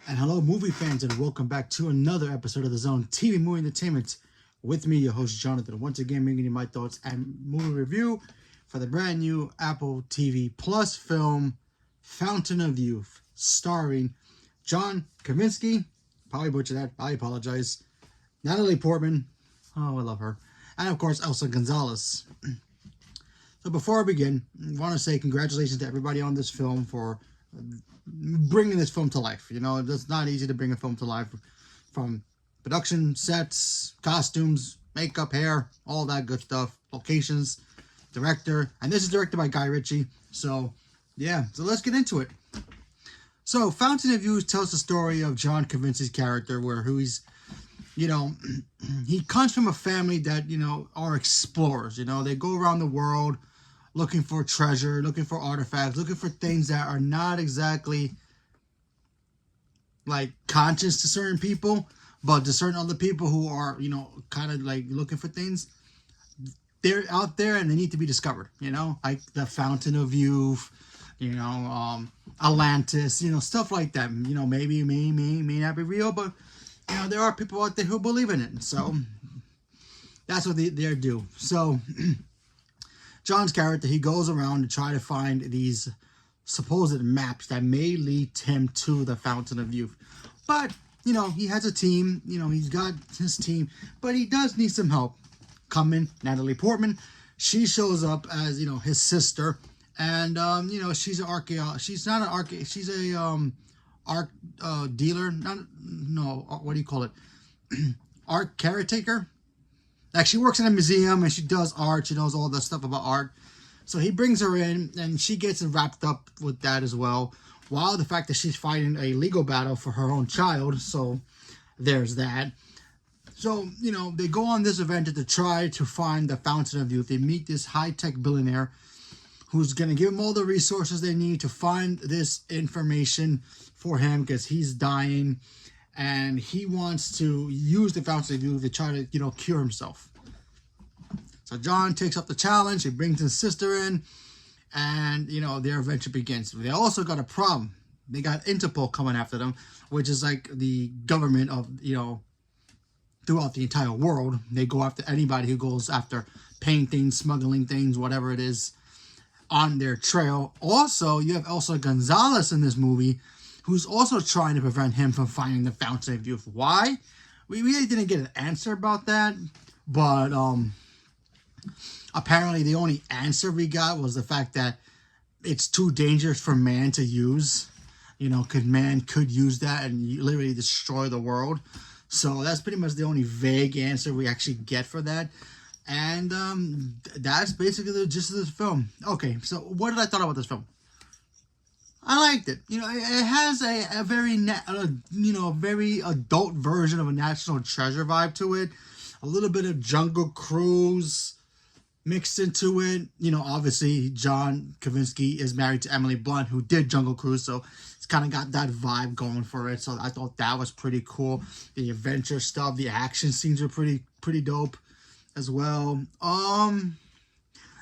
And hello, movie fans, and welcome back to another episode of the Zone TV Movie Entertainment. With me, your host Jonathan, once again bringing you my thoughts and movie review for the brand new Apple TV Plus film Fountain of Youth, starring John Krasinski. Probably butchered that. I apologize. Natalie Portman. Oh, I love her. And of course, Elsa Gonzalez. So before I begin, I want to say congratulations to everybody on this film for bringing this film to life. You know, it's not easy to bring a film to life, from production, sets, costumes, makeup, hair, all that good stuff, locations, director, and this is directed by Guy Ritchie. So yeah, so let's get into it. So Fountain of Youth tells the story of John Krasinski's character, where he's, you know, he comes from a family that, you know, are explorers. You know, they go around the world looking for treasure, looking for artifacts, looking for things that are not exactly like conscious to certain people, but to certain other people who are, you know, kind of like looking for things. They're out there and they need to be discovered, you know, like the Fountain of Youth, you know, Atlantis, you know, stuff like that. You know, maybe may not be real, but you know, there are people out there who believe in it. So that's what they're do. So John's character, he goes around to try to find these supposed maps that may lead him to the Fountain of Youth. But, you know, he has a team, you know, he's got his team, but he does need some help. Coming, Natalie Portman, she shows up as, you know, his sister, and, you know, she's an archaeologist. She's not an archaeologist, she's a, art dealer, what do you call it? Art caretaker? Like, she works in a museum and she does art. She knows all the stuff about art. So he brings her in and she gets wrapped up with that as well. While the fact that she's fighting a legal battle for her own child. So there's that. So, you know, they go on this adventure to try to find the Fountain of Youth. They meet this high-tech billionaire who's going to give them all the resources they need to find this information for him, because he's dying. And he wants to use the Fountain of Youth to try to, you know, cure himself. So John takes up the challenge. He brings his sister in. And, you know, their adventure begins. They also got a problem. They got Interpol coming after them, which is like the government of, you know, throughout the entire world. They go after anybody who goes after paying things, smuggling things, whatever it is, on their trail. Also, you have Elsa Gonzalez in this movie, who's also trying to prevent him from finding the Fountain of Youth. Why? We really didn't get an answer about that, but apparently the only answer we got was the fact that it's too dangerous for man to use. You know, man could use that and literally destroy the world. So that's pretty much the only vague answer we actually get for that. And that's basically the gist of this film. Okay, so what did I thought about this film? I liked it. You know, it has a very, you know, very adult version of a National Treasure vibe to it. A little bit of Jungle Cruise mixed into it. You know, obviously, John Krasinski is married to Emily Blunt, who did Jungle Cruise, so it's kind of got that vibe going for it. So I thought that was pretty cool. The adventure stuff, the action scenes are pretty dope as well.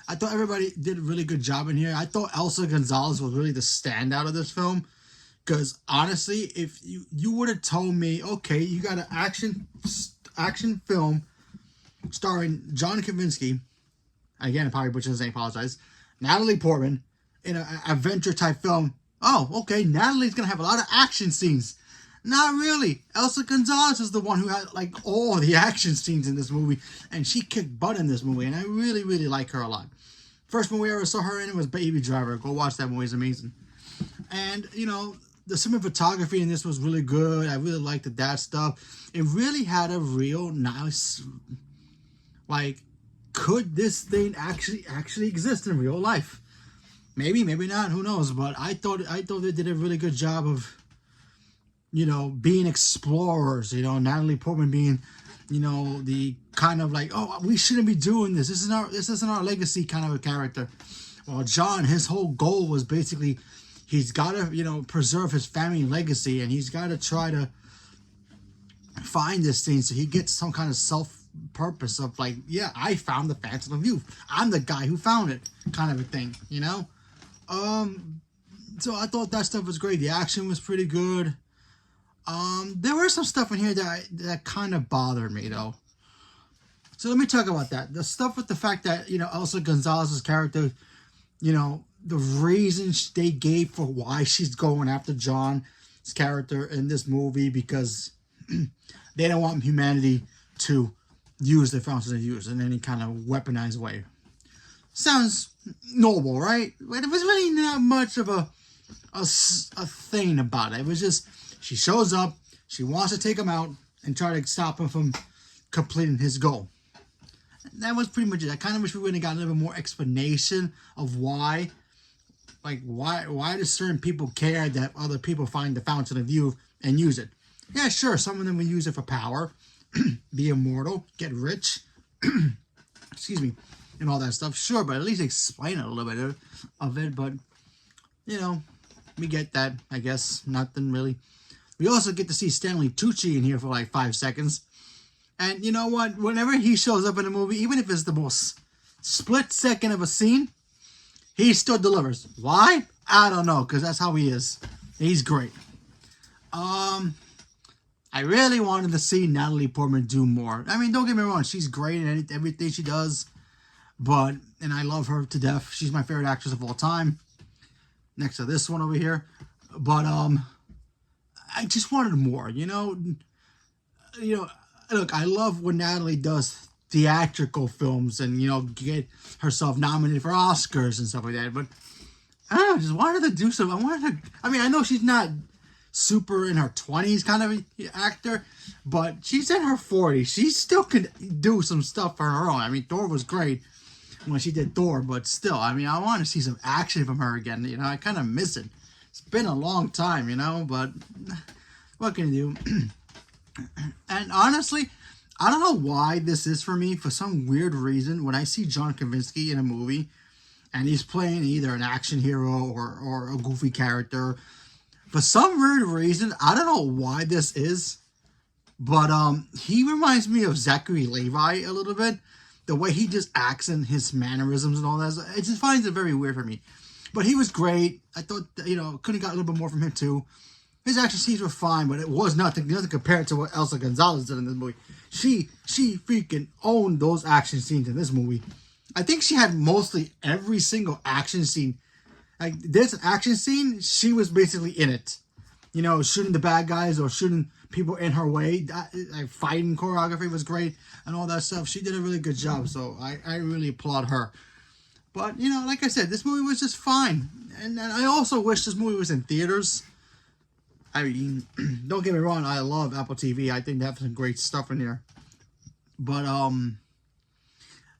I thought everybody did a really good job in here. I thought Elsa Gonzalez was really the standout of this film. Because honestly, if you would have told me, okay, you got an action film starring John Krasinski, again, I probably butchered his name, apologize, Natalie Portman, in an adventure type film, oh, okay, Natalie's going to have a lot of action scenes. Not really. Elsa Gonzalez is the one who had like all the action scenes in this movie, and she kicked butt in this movie, and I really, really like her a lot. First movie I ever saw her in was Baby Driver. Go watch that movie, it's amazing. And, you know, the cinematography in this was really good. I really liked that stuff. It really had a real nice, like, could this thing actually exist in real life? Maybe, maybe not, who knows, but I thought they did a really good job of, you know, being explorers. You know, Natalie Portman being, you know, the kind of like, oh, we shouldn't be doing this. This isn't our legacy kind of a character. Well, John, his whole goal was basically he's got to, you know, preserve his family legacy, and he's got to try to find this thing so he gets some kind of self-purpose of like, yeah, I found the Fountain of Youth. I'm the guy who found it, kind of a thing, you know? So I thought that stuff was great. The action was pretty good. There was some stuff in here that kind of bothered me though. So let me talk about that. The stuff with the fact that, Elsa Gonzalez's character, the reasons they gave for why she's going after John's character in this movie, because they don't want humanity to use the fountain of youth in any kind of weaponized way. Sounds noble, right? But it was really not much of a thing about it. It was just, she shows up, she wants to take him out and try to stop him from completing his goal. That was pretty much it. I kind of wish we would have gotten a little bit more explanation of why. Like, why do certain people care that other people find the fountain of youth and use it? Yeah, sure, some of them will use it for power, be immortal, get rich, excuse me, and all that stuff. Sure, but at least explain a little bit of it. But, we get that, I guess. Nothing really. We also get to see Stanley Tucci in here for like 5 seconds. And you know what? Whenever he shows up in a movie, even if it's the most split second of a scene, he still delivers. Why? I don't know, because that's how he is. He's great. I really wanted to see Natalie Portman do more. I mean, don't get me wrong. She's great in everything she does. And I love her to death. She's my favorite actress of all time. Next to this one over here. But, I just wanted more, look, I love when Natalie does theatrical films and, get herself nominated for Oscars and stuff like that. But I don't know, I just wanted to do something. I know she's not super in her 20s kind of actor, but she's in her 40s. She still can do some stuff for her own. I mean, Thor was great when she did Thor, but still, I want to see some action from her again. I kind of miss it. It's been a long time, but what can you do? And honestly, I don't know why this is for me. For some weird reason, when I see John Krasinski in a movie and he's playing either an action hero or a goofy character, for some weird reason, I don't know why this is, but he reminds me of Zachary Levi a little bit. The way he just acts and his mannerisms and all that, it just finds it very weird for me. But he was great. I thought, could have got a little bit more from him too. His action scenes were fine, but it was nothing compared to what Elsa Gonzalez did in this movie. She freaking owned those action scenes in this movie. I think she had mostly every single action scene. Like, there's an action scene, she was basically in it. Shooting the bad guys or shooting people in her way. Fighting choreography was great and all that stuff. She did a really good job, so I really applaud her. But, like I said, this movie was just fine. And I also wish this movie was in theaters. I mean, don't get me wrong, I love Apple TV. I think they have some great stuff in there. But,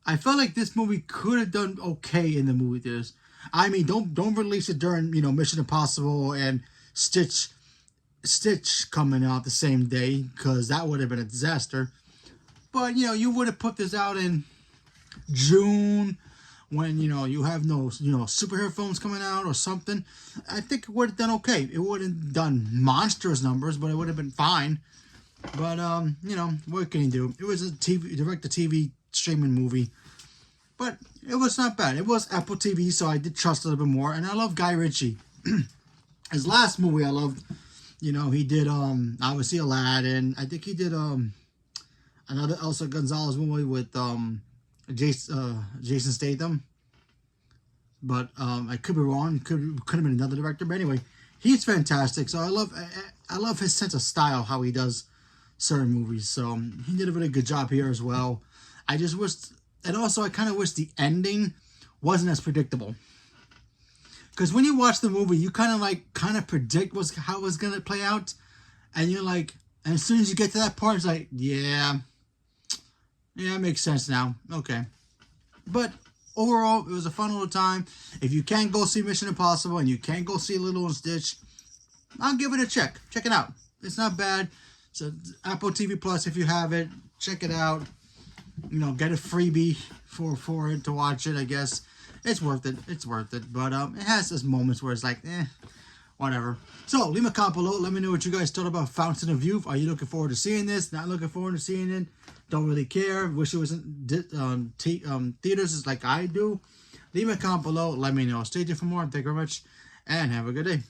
I felt like this movie could have done okay in the movie theaters. I mean, don't release it during, Mission Impossible and Stitch coming out the same day, because that would have been a disaster. But, you would have put this out in June, when, you have no, superhero films coming out or something. I think it would have done okay. It wouldn't have done monstrous numbers, but it would have been fine. But, what can you do? It was a direct-to-TV streaming movie. But it was not bad. It was Apple TV, so I did trust a little bit more. And I love Guy Ritchie. His last movie I loved, he did, obviously Aladdin. I think he did, another Elsa Gonzalez movie with, Jason Statham. But I could be wrong. Could have been another director. But anyway, he's fantastic. So I love his sense of style, how he does certain movies. So he did a really good job here as well. I just wish, and also I kind of wish the ending wasn't as predictable. Because when you watch the movie, you kind of predict how it was gonna play out, and you're like, and as soon as you get to that part, it's like, yeah, it makes sense now. Okay. But overall, it was a fun little time. If you can't go see Mission Impossible and you can't go see Lilo and Stitch, I'll give it a check. Check it out. It's not bad. So Apple TV Plus, if you have it, check it out. Get a freebie for it to watch it, I guess. It's worth it. It's worth it. But it has those moments where it's like, whatever. So leave a comment below. Let me know what you guys thought about Fountain of Youth. Are you looking forward to seeing this? Not looking forward to seeing it? Don't really care. Wish it was in theaters like I do. Leave a comment below. Let me know. Stay tuned for more. Thank you very much. And have a good day.